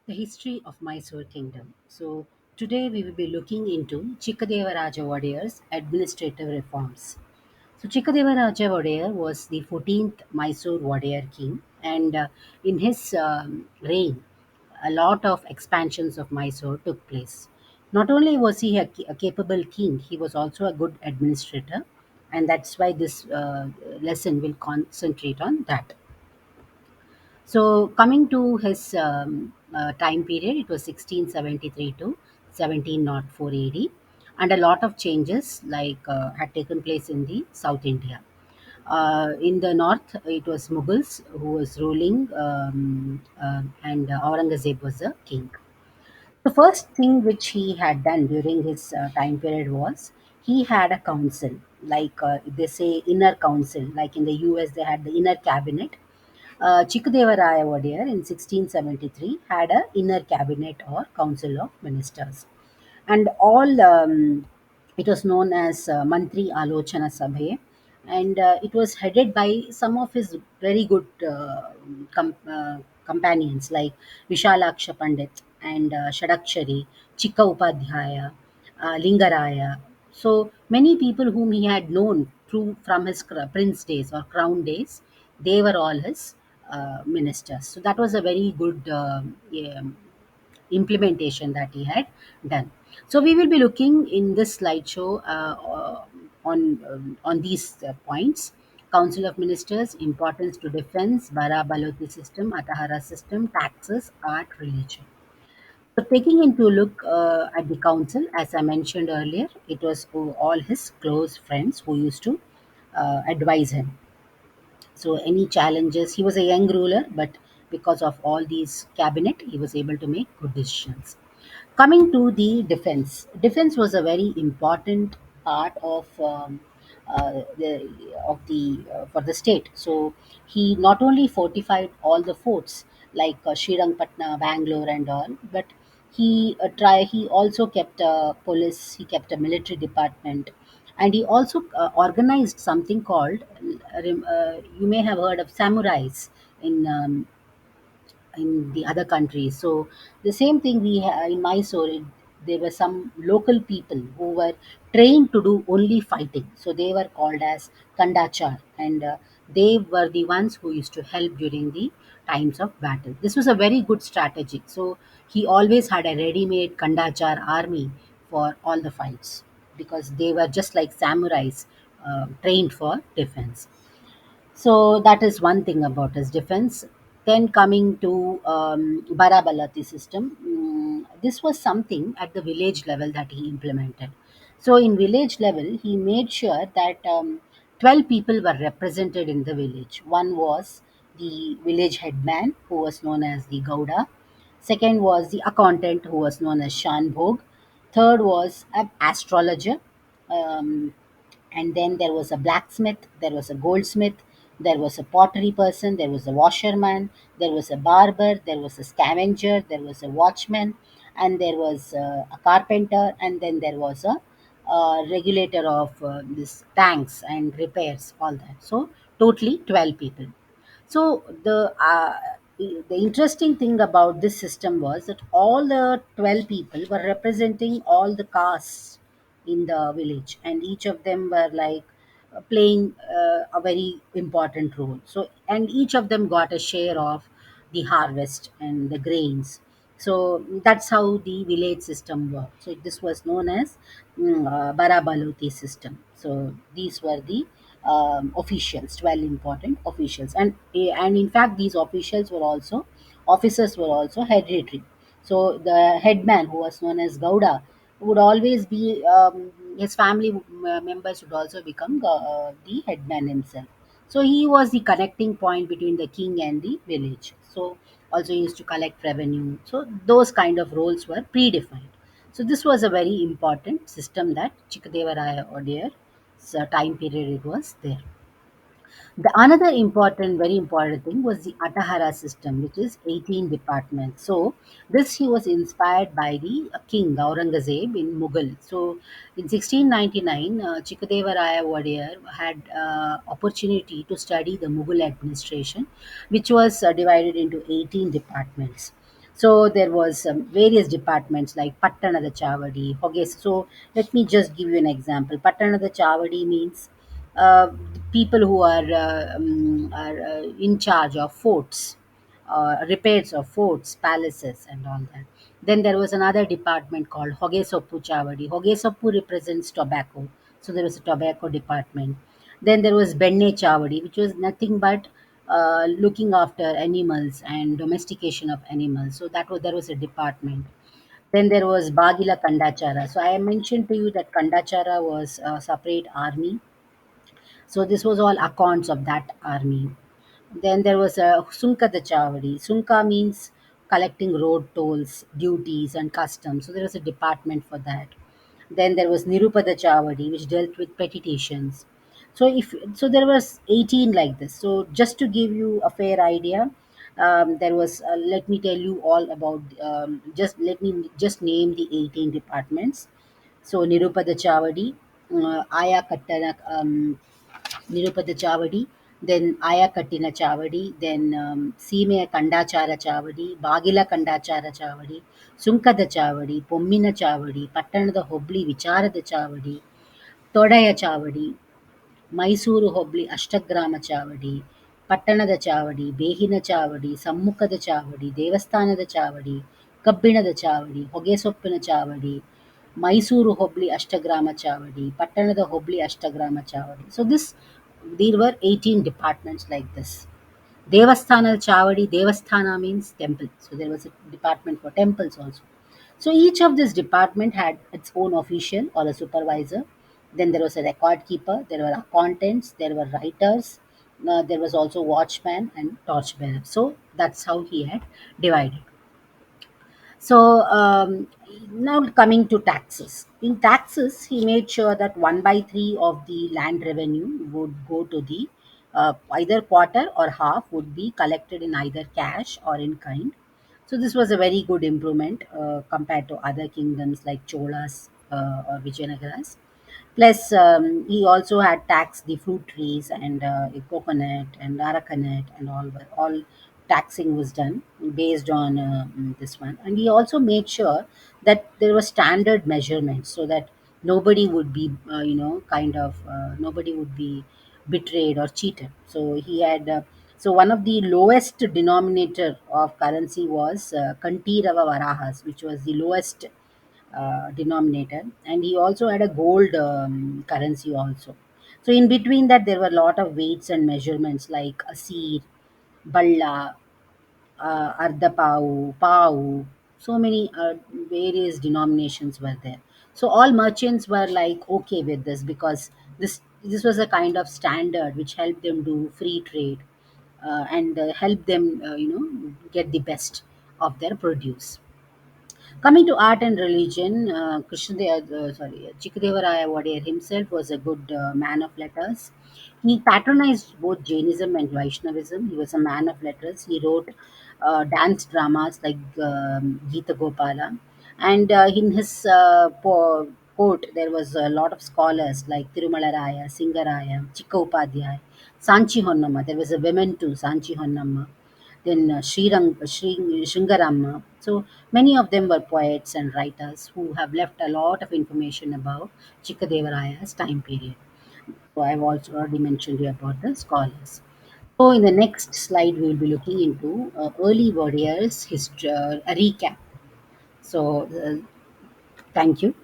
The history of Mysore kingdom. So today we will be looking into Chikkadevaraya Wodeyar's administrative reforms. So Chikkadevaraya Wodeyar was the 14th Mysore Wodeyar king, and in his reign, a lot of expansions of Mysore took place. Not only was he a capable king, he was also a good administrator, and that's why this lesson will concentrate on that. So coming to his time period, it was 1673 to 1704 AD, and a lot of changes had taken place in the South India. In the north, it was Mughals who was ruling, and Aurangzeb was the king. The first thing which he had done during his time period was he had a council, they say inner council, like in the US they had the inner cabinet. Chikkadevaraya Wodeyar in 1673 had a inner cabinet or council of ministers, and all it was known as Mantri Alochana Sabhe, and it was headed by some of his very good companions like Vishalaksha Pandit and Shadakshari, Chikka Upadhyaya, Lingaraya. So many people whom he had known through from his prince days or crown days, they were all his ministers. So that was a very good implementation that he had done. So we will be looking in this slideshow on these points: Council of Ministers, importance to defense, Bara Baloti system, Atahara system, taxes, art, religion. So taking into look at the council, as I mentioned earlier, it was all his close friends who used to advise him. So any challenges, he was a young ruler, but because of all these cabinet, he was able to make good decisions. Coming to the defense was a very important part of the for the state. So he not only fortified all the forts like Srirangpatna, Bangalore, and all, but he also kept a police, he kept a military department, and he also organized something called you may have heard of samurais in the other countries. So the same thing in Mysore. There were some local people who were trained to do only fighting. So they were called as Kandachar, and they were the ones who used to help during the times of battle. This was a very good strategy. So he always had a ready-made Kandachar army for all the fights because they were just like samurais trained for defense. So that is one thing about his defense. Then coming to Barabalati system, this was something at the village level that he implemented. So in village level, he made sure that 12 people were represented in the village. One was the village headman, who was known as the Gauda. Second was the accountant, who was known as Shanbhog. Third was an astrologer. Um, and then there was a blacksmith, there was a goldsmith, there was a pottery person, there was a washerman, there was a barber, there was a scavenger, there was a watchman, and there was a carpenter, and then there was a regulator of this tanks and repairs, all that. So totally 12 people. So the interesting thing about this system was that all the 12 people were representing all the castes in the village, and each of them were like playing a very important role. So and each of them got a share of the harvest and the grains. So that's how the village system worked. So this was known as Barabaluti system. So these were the officials, 12 important officials, and in fact these officers were also hereditary. So the headman, who was known as Gauda, would always be his family members would also become the headman himself. So he was the connecting point between the king and the village. So also he used to collect revenue. So those kind of roles were predefined. So this was a very important system that Chikkadevaraya Wodeyar's time period it was there. The another important, very important thing was the Atahara system, which is 18 departments. So this he was inspired by the king Aurangzeb in Mughal. So in 1699, Chikkadevaraya Wodeyar had opportunity to study the Mughal administration, which was divided into 18 departments. So there was various departments like Pattanada Chavadi, Hoges. So let me just give you an example. Pattanada Chavadi means people who are in charge of forts, repairs of forts, palaces, and all that. Then there was another department called Hogesoppu Chavadi. Hogesoppu represents tobacco, so there was a tobacco department. Then there was Benne Chavadi, which was nothing but looking after animals and domestication of animals. So that was there was a department. Then there was Bagila Kandachara. So I mentioned to you that Kandachara was a separate army. So this was all accounts of that army. Then there was a Sunka the Chavadi. Sunka means collecting road tolls, duties, and customs. So there was a department for that. Then there was Nirupada Chavadi, which dealt with petitions. So there was 18 like this. So just to give you a fair idea, there was let me tell you all about just let me just name the 18 departments. So Nirupada Chavadi, Aya Kattana, Nirupada Chavadi, then Aya Kattina Chavadi, then Seemeya Kandachara Chavadi, Bagila Kandachara Chavadi, Sunkada Chavadi, Pommina Chavadi, Pattanada Hobli Vicharada Chavadi, Todaya Chavadi, Mysuru ಹೋಬಳಿ ಅಷ್ಟಗ್ರಾಮ ಚಾವಡಿ, ಪಟ್ಟಣದ ಚಾವಡಿ, ಬೇಹಿನ ಚಾವಡಿ, ಸಮ್ಮುಖದ ಚಾವಡಿ, ದೇವಸ್ಥಾನದ ಚಾವಡಿ, ಕಬ್ಬಿಣದ ಚಾವಡಿ, ಹೊಗೆಸೊಪ್ಪಿನ ಚಾವಡಿ, ಮೈಸೂರು ಹೋಬಳಿ ಅಷ್ಟಗ್ರಾಮ ಚಾವಡಿ, ಪಟ್ಟಣದ ಹೋಬಳಿ ಅಷ್ಟಗ್ರಾಮ ಚಾವಡಿ. So there were 18 departments like this. Devasthana Chavadi, Devasthana means temple. So there was a department for temples also. So each of this department had its own official or a supervisor. Then there was a record keeper, there were accountants, there were writers, there was also watchman and torchbearer. So that's how he had divided. So now coming to taxes. In taxes, he made sure that 1/3 of the land revenue would go to the either quarter or half would be collected in either cash or in kind. So this was a very good improvement compared to other kingdoms like Cholas or Vijayanagaras. Plus, he also had taxed the fruit trees and coconut and aracanut and all taxing was done based on this one. And he also made sure that there were standard measurements so that nobody would be, nobody would be betrayed or cheated. So he had. So one of the lowest denominator of currency was Kantirava Varahas, which was the lowest denominator, and he also had a gold currency also. So in between that there were a lot of weights and measurements like a seed, balla, arda pau, so many various denominations were there. So all merchants were like okay with this because this was a kind of standard which helped them do free trade and help them get the best of their produce. Coming to art and religion, Chikkadevaraya Wodeyar himself was a good man of letters. He patronized both Jainism and Vaishnavism. He was a man of letters. He wrote dance dramas like Geeta Gopala. And in his court, there was a lot of scholars like Tirumala Raya, Singaraya, Chikka Upadhyay, Sanchi Honnamma. There was a woman too, Sanchi Honnamma, then Sringaramma. So many of them were poets and writers who have left a lot of information about Chikkadevaraya's time period. So I've also already mentioned here about the scholars. So in the next slide, we will be looking into early warriors history, a recap. So thank you.